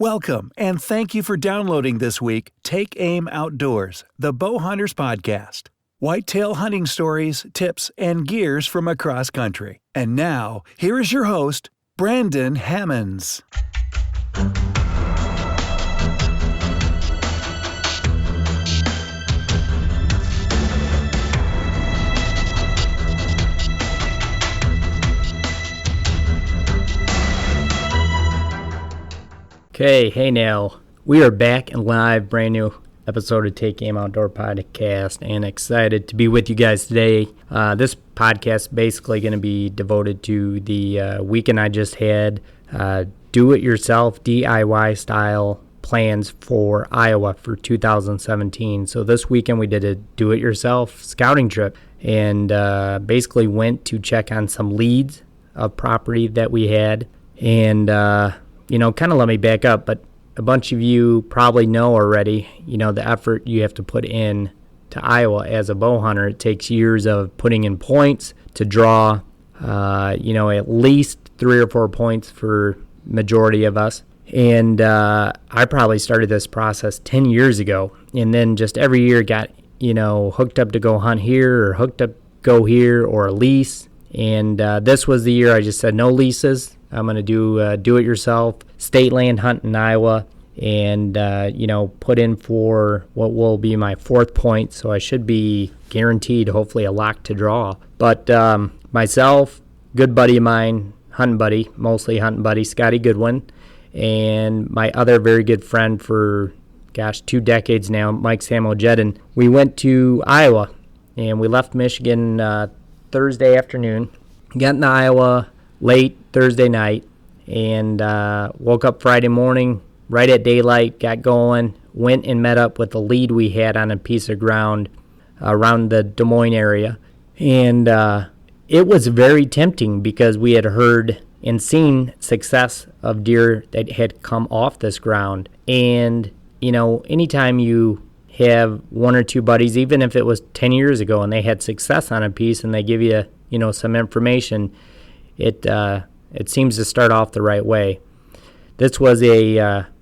Welcome, and thank you for downloading this week Take Aim Outdoors, the Bow Hunters Podcast. Whitetail hunting stories, tips, and gears from across country. And now, here is your host, Brandon Hammonds. Okay, hey now. We are back and live, brand new episode of Take Aim Outdoor Podcast, and excited to be with you guys today. This podcast is basically going to be devoted to the weekend I just had, do-it-yourself, DIY style plans for Iowa for 2017. So this weekend we did a do-it-yourself scouting trip, and basically went to check on some leads of property that we had, and kind of let me back up, but a bunch of you probably know already, the effort you have to put in to Iowa as a bow hunter. It takes years of putting in points to draw, at least 3 or 4 points for majority of us. And I probably started this process 10 years ago, and then just every year got, hooked up to go hunt here or hooked up go here or a lease. And this was the year I just said no leases. I'm going to do it yourself, state land hunt in Iowa, and, put in for what will be my 4th point. So I should be guaranteed, hopefully, a lock to draw. But myself, good buddy of mine, mostly hunting buddy, Scotty Goodwin, and my other very good friend for, 2 decades now, Mike Samojedin, we went to Iowa, and we left Michigan Thursday afternoon, got into Iowa late Thursday night, and woke up Friday morning right at daylight, got going, went and met up with the lead we had on a piece of ground around the Des Moines area. And it was very tempting because we had heard and seen success of deer that had come off this ground. And, anytime you have 1 or 2 buddies, even if it was 10 years ago and they had success on a piece and they give you, some information, it seems to start off the right way. This was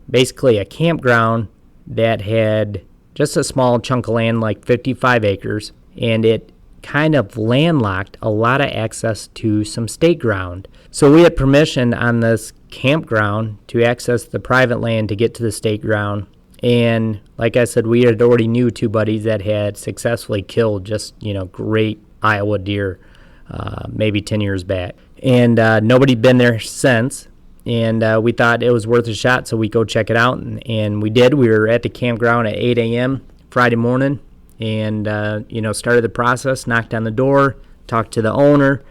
basically a campground that had just a small chunk of land, like 55 acres, and it kind of landlocked a lot of access to some state ground. So we had permission on this campground to access the private land to get to the state ground. And like I said, we had already knew 2 buddies that had successfully killed just, great Iowa deer maybe 10 years back. And nobody'd been there since, and we thought it was worth a shot, so we go check it out, and we did. We were at the campground at 8 a.m. Friday morning, and started the process, knocked on the door, talked to the owner,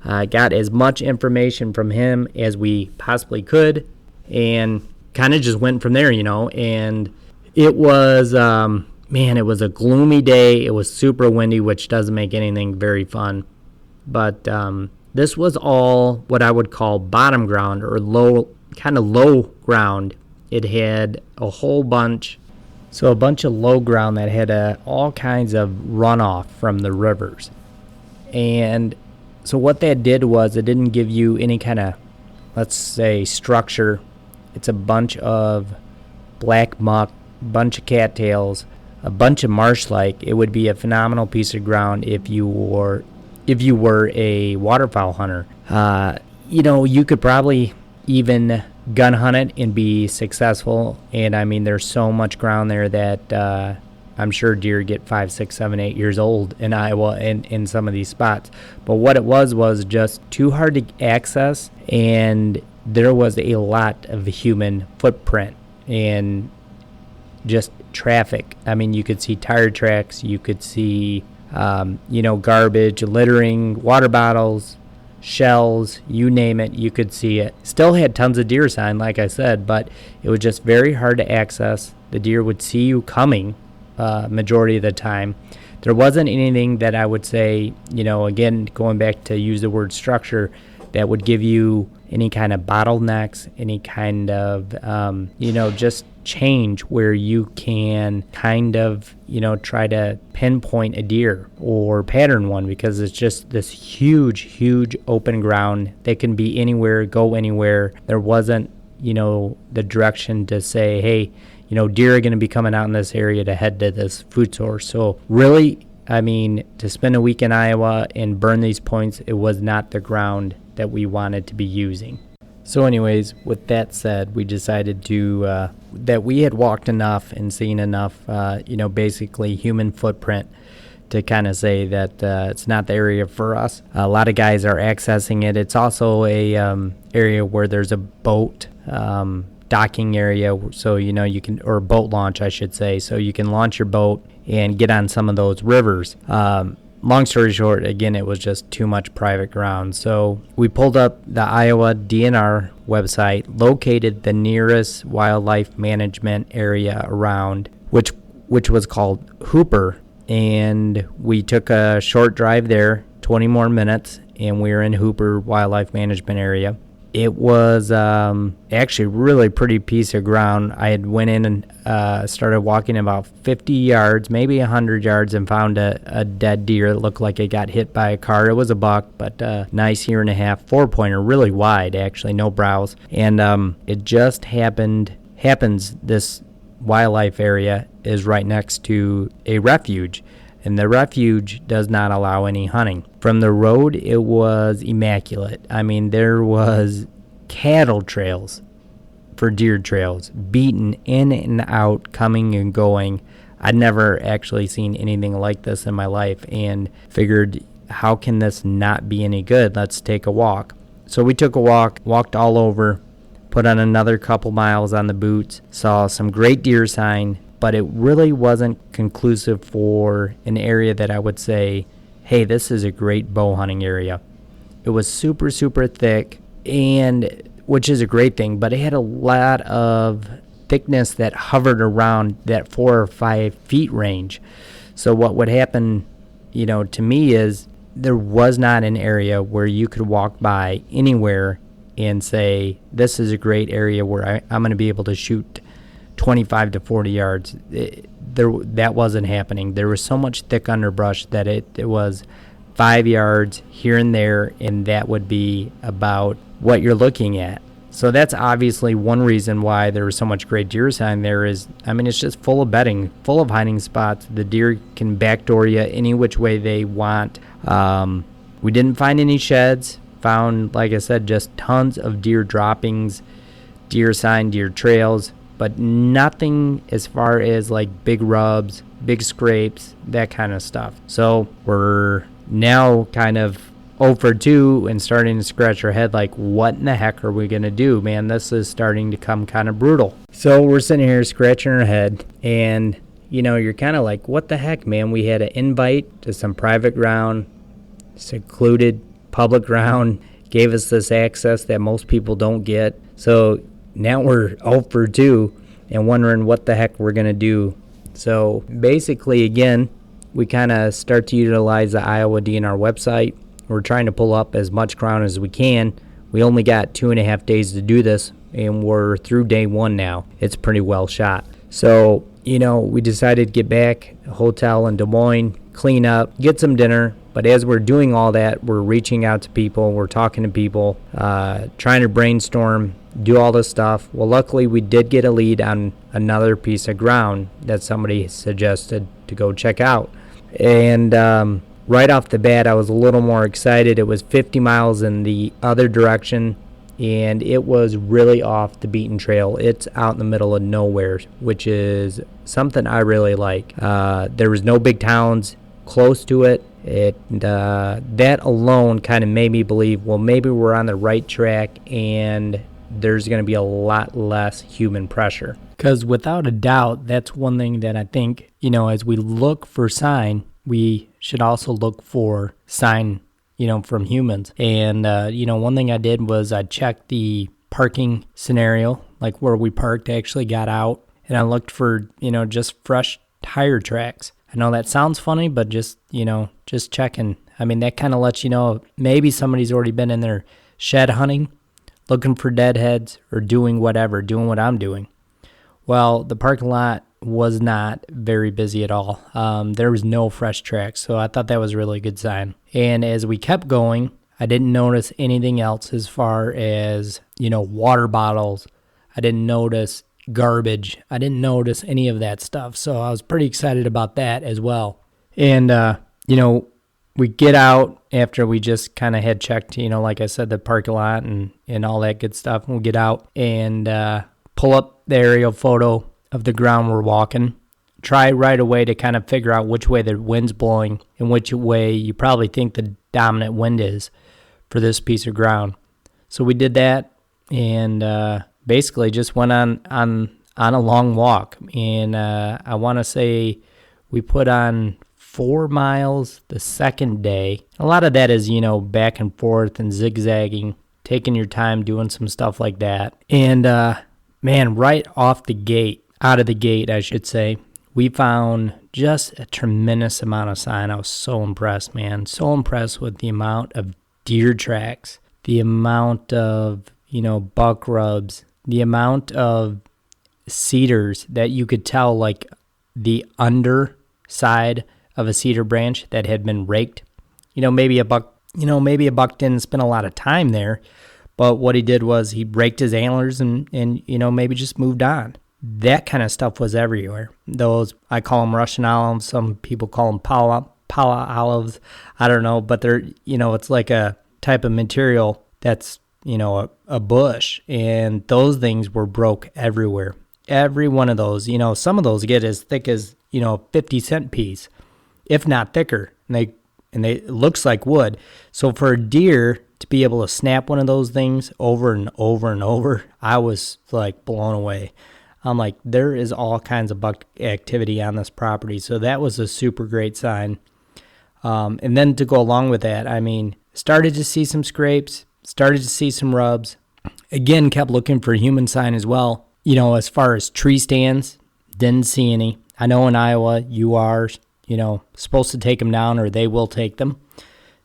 got as much information from him as we possibly could, and kind of just went from there, and it was, it was a gloomy day. It was super windy, which doesn't make anything very fun, but this was all what I would call bottom ground or low ground. It had a bunch of low ground that had all kinds of runoff from the rivers. And so what that did was it didn't give you any kind of, let's say, structure. It's a bunch of black muck, bunch of cattails, a bunch of marsh-like. It would be a phenomenal piece of ground if you were a waterfowl hunter. You could probably even gun hunt it and be successful. And I mean, there's so much ground there that I'm sure deer get 5, 6, 7, 8 years old in Iowa in some of these spots. But what it was just too hard to access, and there was a lot of human footprint and just traffic. I mean, you could see tire tracks, you could see garbage, littering, water bottles, shells, you name it, you could see it. Still had tons of deer sign, like I said, but it was just very hard to access. The deer would see you coming majority of the time. There wasn't anything that I would say, again, going back to use the word structure, that would give you any kind of bottlenecks, any kind of, just change where you can kind of, try to pinpoint a deer or pattern one, because it's just this huge open ground that can be anywhere, go anywhere. There wasn't, the direction to say, hey, deer are going to be coming out in this area to head to this food source. So really, to spend a week in Iowa and burn these points, it was not the ground that we wanted to be using. So anyways, with that said, we decided that we had walked enough and seen enough, basically human footprint to kind of say that it's not the area for us. A lot of guys are accessing it. It's also a area where there's a boat docking area, so you can, or boat launch, I should say, so you can launch your boat and get on some of those rivers. Long story short, again, it was just too much private ground. So we pulled up the Iowa DNR website, located the nearest wildlife management area around, which was called Hooper. And we took a short drive there, 20 more minutes, and we were in Hooper Wildlife Management Area. It was actually a really pretty piece of ground. I had went in and started walking about 50 yards, maybe 100 yards, and found a dead deer. It looked like it got hit by a car. It was a buck, but nice 1.5 4-pointer, really wide, actually, no brows. And it just happens this wildlife area is right next to a refuge, and the refuge does not allow any hunting. From the road, it was immaculate. There was cattle trails for deer trails, beaten in and out, coming and going. I'd never actually seen anything like this in my life, and figured, how can this not be any good? Let's take a walk. So we took a walk, walked all over, put on another couple miles on the boots, saw some great deer sign, but it really wasn't conclusive for an area that I would say, hey, this is a great bow hunting area. It was super, super thick, and which is a great thing, but it had a lot of thickness that hovered around that 4 or 5 feet range. So what would happen, to me, is there was not an area where you could walk by anywhere and say, this is a great area where I'm going to be able to shoot 25 to 40 yards. That wasn't happening. There was so much thick underbrush that it was 5 yards here and there, and that would be about what you're looking at. So that's obviously one reason why there was so much great deer sign there is, it's just full of bedding, full of hiding spots. The deer can backdoor you any which way they want. We didn't find any sheds. Found, like I said, just tons of deer droppings, deer sign, deer trails, but nothing as far as like big rubs, big scrapes, that kind of stuff. So we're now kind of 0 for 2 and starting to scratch our head like, what in the heck are we going to do? Man, this is starting to come kind of brutal. So we're sitting here scratching our head, and you're kind of like, what the heck, man? We had an invite to some private ground, secluded public ground, gave us this access that most people don't get. So now we're 0 for 2 and wondering what the heck we're going to do. So basically, again, we kind of start to utilize the Iowa DNR website. We're trying to pull up as much ground as we can. We only got 2.5 days to do this, and we're through day 1 now. It's pretty well shot. So, we decided to get back, a hotel in Des Moines, clean up, get some dinner. But as we're doing all that, we're reaching out to people, we're talking to people, trying to brainstorm, do all this stuff. Well, luckily, we did get a lead on another piece of ground that somebody suggested to go check out. And right off the bat, I was a little more excited. It was 50 miles in the other direction, and it was really off the beaten trail. It's out in the middle of nowhere, which is something I really like. There was no big towns close to it. That alone kind of made me believe, well, maybe we're on the right track and there's going to be a lot less human pressure. Because without a doubt, that's one thing that I think, as we look for sign, we should also look for sign, from humans. And, one thing I did was I checked the parking scenario, like where we parked, actually got out, and I looked for, just fresh tire tracks. I know that sounds funny, but just checking. That kind of lets you know maybe somebody's already been in their shed hunting, looking for deadheads, or doing what I'm doing. Well, the parking lot was not very busy at all. There was no fresh tracks, so I thought that was a really good sign. And as we kept going, I didn't notice anything else as far as, water bottles, I didn't notice garbage. I didn't notice any of that stuff. So I was pretty excited about that as well. And, we get out after we just kind of had checked, like I said, the parking lot and all that good stuff. And we get out and pull up the aerial photo of the ground we're walking. Try right away to kind of figure out which way the wind's blowing and which way you probably think the dominant wind is for this piece of ground. So we did that and basically just went on a long walk. And I want to say we put on 4 miles the second day. A lot of that is, back and forth and zigzagging, taking your time doing some stuff like that. And man, right out of the gate, I should say, we found just a tremendous amount of sign. I was so impressed, man. So impressed with the amount of deer tracks, the amount of, buck rubs, the amount of cedars that you could tell, like the underside of a cedar branch that had been raked. Maybe a buck didn't spend a lot of time there, but what he did was he raked his antlers and maybe just moved on. That kind of stuff was everywhere. Those, I call them Russian olives. Some people call them Pala olives. I don't know, but they're, it's like a type of material that's, a bush. And those things were broke everywhere. Every one of those, some of those get as thick as, 50-cent piece, if not thicker. And they it looks like wood. So for a deer to be able to snap one of those things over and over and over, I was like blown away. I'm like, there is all kinds of buck activity on this property. So that was a super great sign. And then to go along with that, started to see some scrapes, started to see some rubs. Again, kept looking for human sign as well. As far as tree stands, didn't see any. I know in Iowa you are, supposed to take them down or they will take them,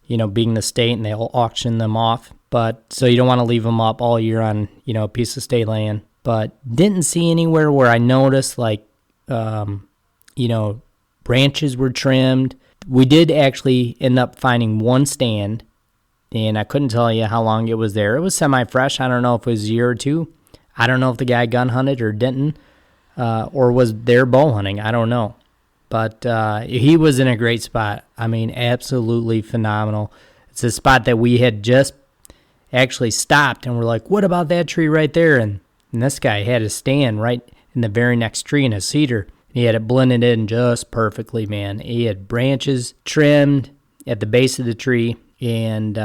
being the state, and they'll auction them off. But so you don't want to leave them up all year on, a piece of state land. But didn't see anywhere where I noticed branches were trimmed. We did actually end up finding one stand, and I couldn't tell you how long it was there. It was semi-fresh. I don't know if it was a year or two. I don't know if the guy gun hunted or didn't, or was there bow hunting. I don't know. But he was in a great spot. Absolutely phenomenal. It's a spot that we had just actually stopped, and we're like, what about that tree right there? And this guy had a stand right in the very next tree in a cedar. He had it blended in just perfectly, man. He had branches trimmed at the base of the tree, and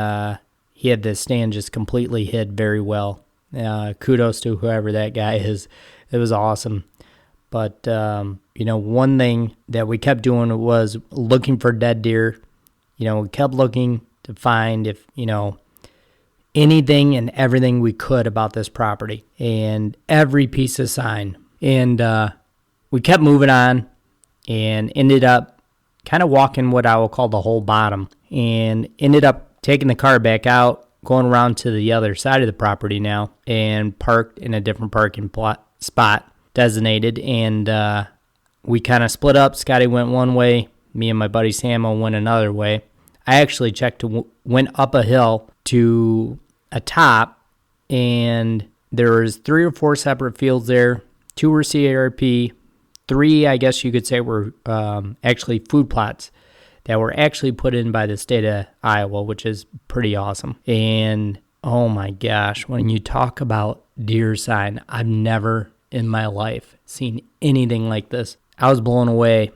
he had the stand just completely hid very well. Kudos to whoever that guy is. It was awesome. But, one thing that we kept doing was looking for dead deer. We kept looking to find if, anything and everything we could about this property and every piece of sign. And we kept moving on and ended up kind of walking what I will call the whole bottom, and ended up taking the car back out, going around to the other side of the property now, and parked in a different parking spot designated. And we kind of split up. Scotty went one way. Me and my buddy Samo went another way. I actually went up a hill to a top, and there was 3 or 4 separate fields there. 2 were CRP, 3, I guess you could say, were actually food plots that were actually put in by the state of Iowa, which is pretty awesome. And oh my gosh, when you talk about deer sign, I've never in my life seen anything like this. I was blown away.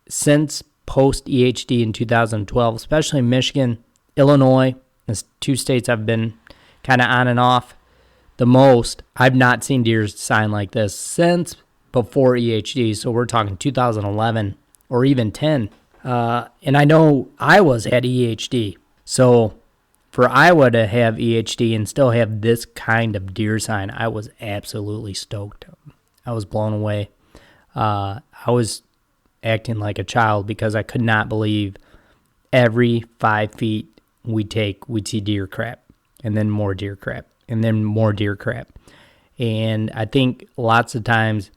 Since post EHD in 2012, especially Michigan, Illinois, the 2 states I've been kind of on and off the most, I've not seen deer sign like this since before EHD. So we're talking 2011 or even 10. And I know Iowa's had EHD. So for Iowa to have EHD and still have this kind of deer sign, I was absolutely stoked. I was blown away. I was acting like a child because I could not believe every 5 feet we'd see deer crap, and then more deer crap, and then more deer crap. And I think lots of times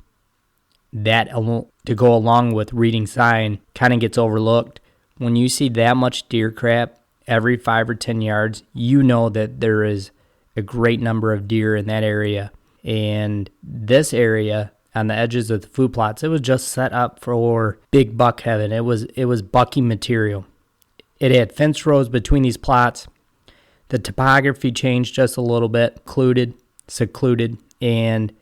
that, to go along with reading sign, kind of gets overlooked. When you see that much deer crap every 5 or 10 yards, you know that there is a great number of deer in that area. And this area on the edges of the food plots, it was just set up for big buck heaven. It was bucking material. It had fence rows between these plots. The topography changed just a little bit, secluded, and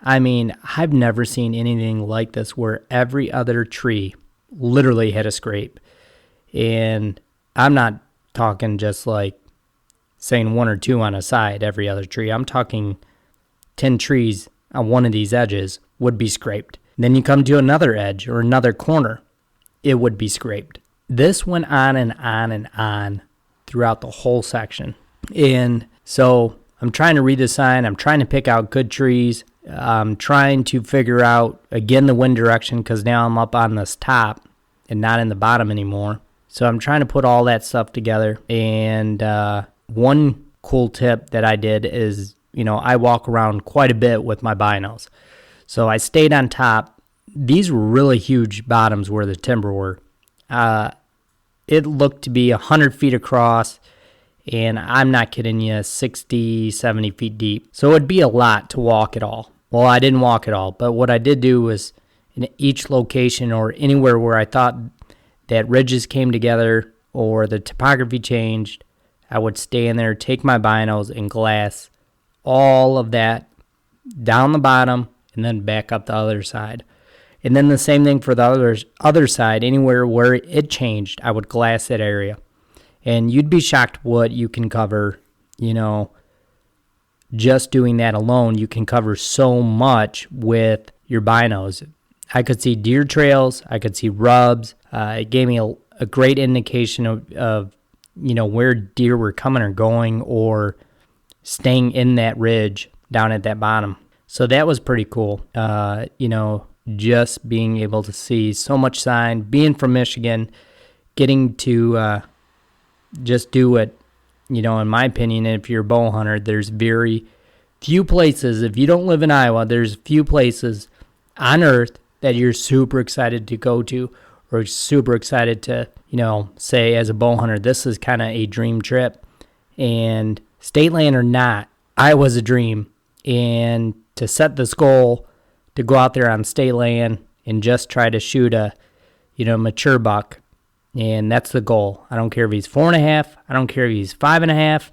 I mean, I've never seen anything like this where every other tree literally had a scrape. And I'm not talking just like saying 1 or 2 on a side, every other tree. I'm talking 10 trees on one of these edges would be scraped. Then you come to another edge or another corner, it would be scraped. This went on and on and on throughout the whole section. And so I'm trying to read the sign. I'm trying to pick out good trees. I'm trying to figure out, again, the wind direction, because now I'm up on this top and not in the bottom anymore. So I'm trying to put all that stuff together. And one cool tip that I did is, I walk around quite a bit with my binos. So I stayed on top. These were really huge bottoms where the timber were. It looked to be 100 feet across, and I'm not kidding you, 60, 70 feet deep. So it'd be a lot to walk it all. Well, I didn't walk it all, but what I did do was in each location or anywhere where I thought that ridges came together or the topography changed, I would stay in there, take my binos and glass all of that down the bottom and then back up the other side. And then the same thing for the other side, anywhere where it changed, I would glass that area. And you'd be shocked what you can cover, just doing that alone. You can cover so much with your binos. I could see deer trails. I could see rubs. It gave me a great indication of where deer were coming or going or staying in that ridge down at that bottom. So that was pretty cool. Just being able to see so much sign, being from Michigan, getting to just do it, in my opinion, if you're a bow hunter, there's very few places, if you don't live in Iowa, there's few places on earth that you're super excited to go to or super excited to, say as a bow hunter, this is kind of a dream trip. And state land or not, Iowa's a dream. And to set this goal to go out there on state land and just try to shoot a, mature buck. And that's the goal. I don't care if he's 4.5. I don't care if he's 5.5.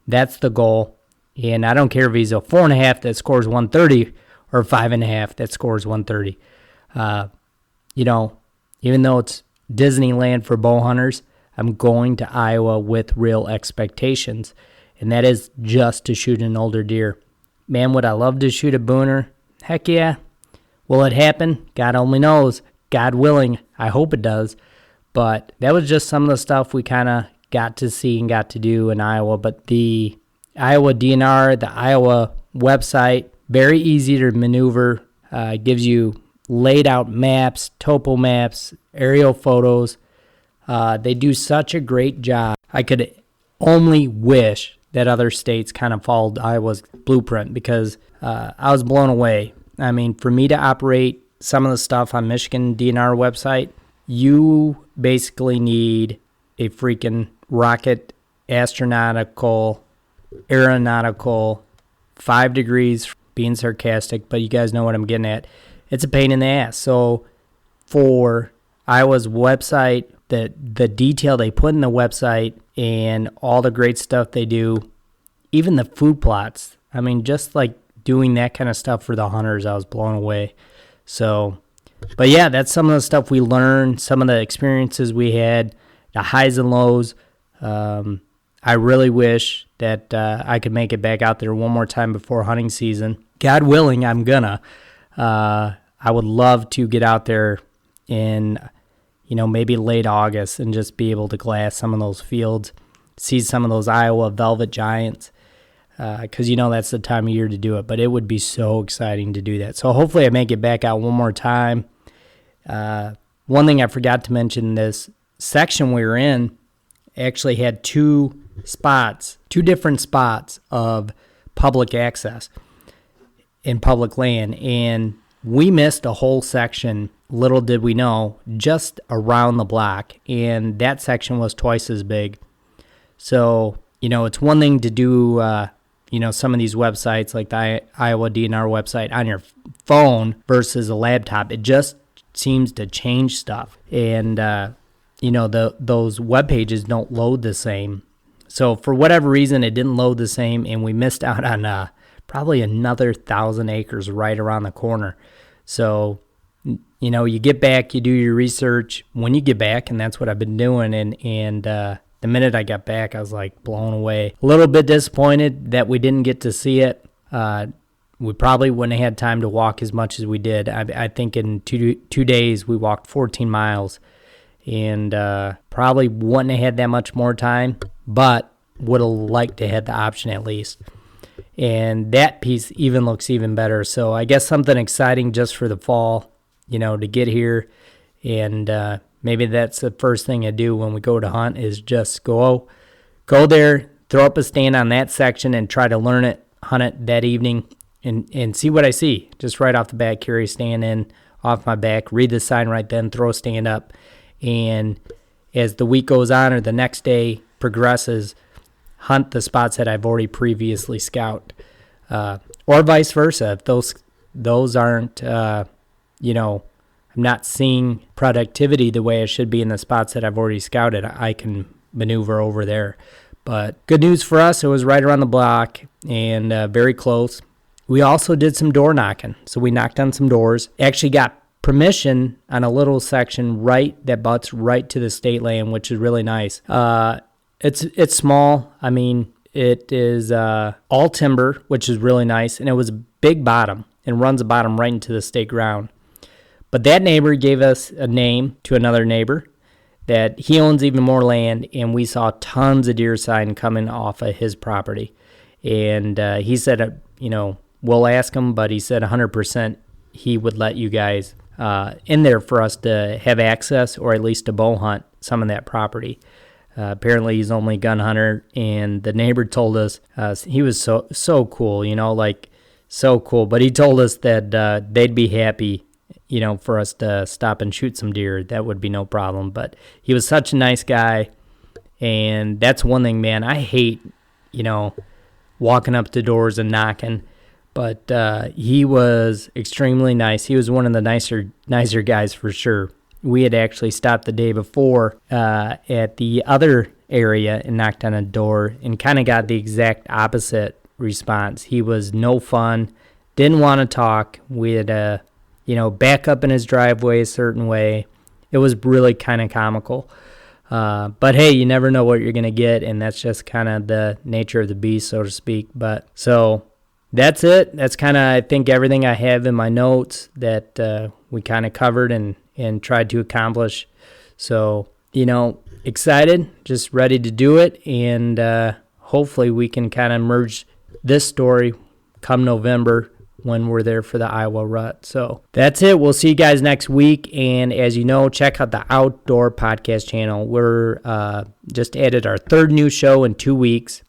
That's the goal. And I don't care if he's a 4.5 that scores 130 or 5.5 that scores 130. Even though it's Disneyland for bow hunters, I'm going to Iowa with real expectations. And that is just to shoot an older deer. Man, would I love to shoot a booner? Heck yeah. Will it happen? God only knows. God willing. I hope it does. But that was just some of the stuff we kind of got to see and got to do in Iowa. But the Iowa DNR, the Iowa website, very easy to maneuver. Gives you laid out maps, topo maps, aerial photos. They do such a great job. I could only wish that other states kind of followed Iowa's blueprint because I was blown away. I mean, for me to operate some of the stuff on Michigan DNR website, you basically need a freaking rocket, aeronautical, 5 degrees, being sarcastic, but you guys know what I'm getting at. It's a pain in the ass. So for Iowa's website, the detail they put in the website and all the great stuff they do, even the food plots, I mean, just like doing that kind of stuff for the hunters, I was blown away. So, but yeah, that's some of the stuff we learned, some of the experiences we had, the highs and lows. I really wish that I could make it back out there one more time before hunting season. God willing, I'm gonna. I would love to get out there in, maybe late August and just be able to glass some of those fields, see some of those Iowa velvet giants, because that's the time of year to do it. But it would be so exciting to do that. So hopefully I make it back out one more time. One thing I forgot to mention, this section we were in actually had two different spots of public access in public land, and we missed a whole section, little did we know, just around the block, and that section was twice as big. So, it's one thing to do, some of these websites like the Iowa DNR website on your phone versus a laptop, it just seems to change stuff. And, those web pages don't load the same. So for whatever reason, it didn't load the same, and we missed out on probably another 1,000 acres right around the corner. So, you get back, you do your research when you get back, and that's what I've been doing. And the minute I got back, I was like blown away. A little bit disappointed that we didn't get to see it. We probably wouldn't have had time to walk as much as we did. I think in 2 days we walked 14 miles, and probably wouldn't have had that much more time, but would have liked to have the option at least. And that piece looks even better. So I guess something exciting just for the fall, to get here. And maybe that's the first thing I do when we go to hunt is just go there, throw up a stand on that section and try to learn it, hunt it that evening and see what I see. Just right off the bat, carry a stand in off my back, read the sign right then, throw a stand up. And as the week goes on or the next day progresses, hunt the spots that I've already previously scouted, or vice versa. If those aren't, I'm not seeing productivity the way I should be in the spots that I've already scouted, I can maneuver over there. But good news for us, it was right around the block and very close. We also did some door knocking. So we knocked on some doors. Actually got permission on a little section that butts right to the state land, which is really nice. It's small. I mean, it is all timber, which is really nice. And it was a big bottom and runs the bottom right into the state ground. But that neighbor gave us a name to another neighbor that he owns even more land, and we saw tons of deer sign coming off of his property. And he said, we'll ask him, but he said 100% he would let you guys in there for us to have access or at least to bow hunt some of that property. Apparently he's only a gun hunter, and the neighbor told us he was so cool, so cool. But he told us that they'd be happy for us to stop and shoot some deer. That would be no problem. But he was such a nice guy. And that's one thing, man. I hate, walking up to doors and knocking. But he was extremely nice. He was one of the nicer guys for sure. We had actually stopped the day before at the other area and knocked on a door and kind of got the exact opposite response. He was no fun, didn't want to talk. We had back up in his driveway a certain way. It was really kind of comical. But hey, you never know what you're going to get, and that's just kind of the nature of the beast, so to speak. But so that's it. That's kind of, I think, everything I have in my notes that we kind of covered and tried to accomplish. So, excited, just ready to do it, and hopefully we can kind of merge this story come November when we're there for the Iowa Rut. So that's it. We'll see you guys next week. And as you know, check out the Outdoor Podcast channel. We're just added our third new show in 2 weeks.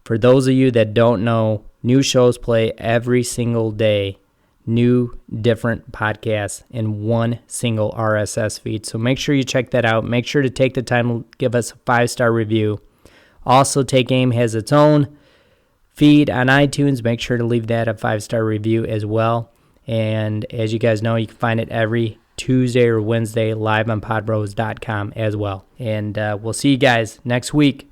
For those of you that don't know, new shows play every single day. New, different podcasts in one single RSS feed. So make sure you check that out. Make sure to take the time to give us a 5-star review. Also, Take Aim has its own feed on iTunes. Make sure to leave that a 5-star review as well. And as you guys know, you can find it every Tuesday or Wednesday live on podbros.com as well. And we'll see you guys next week.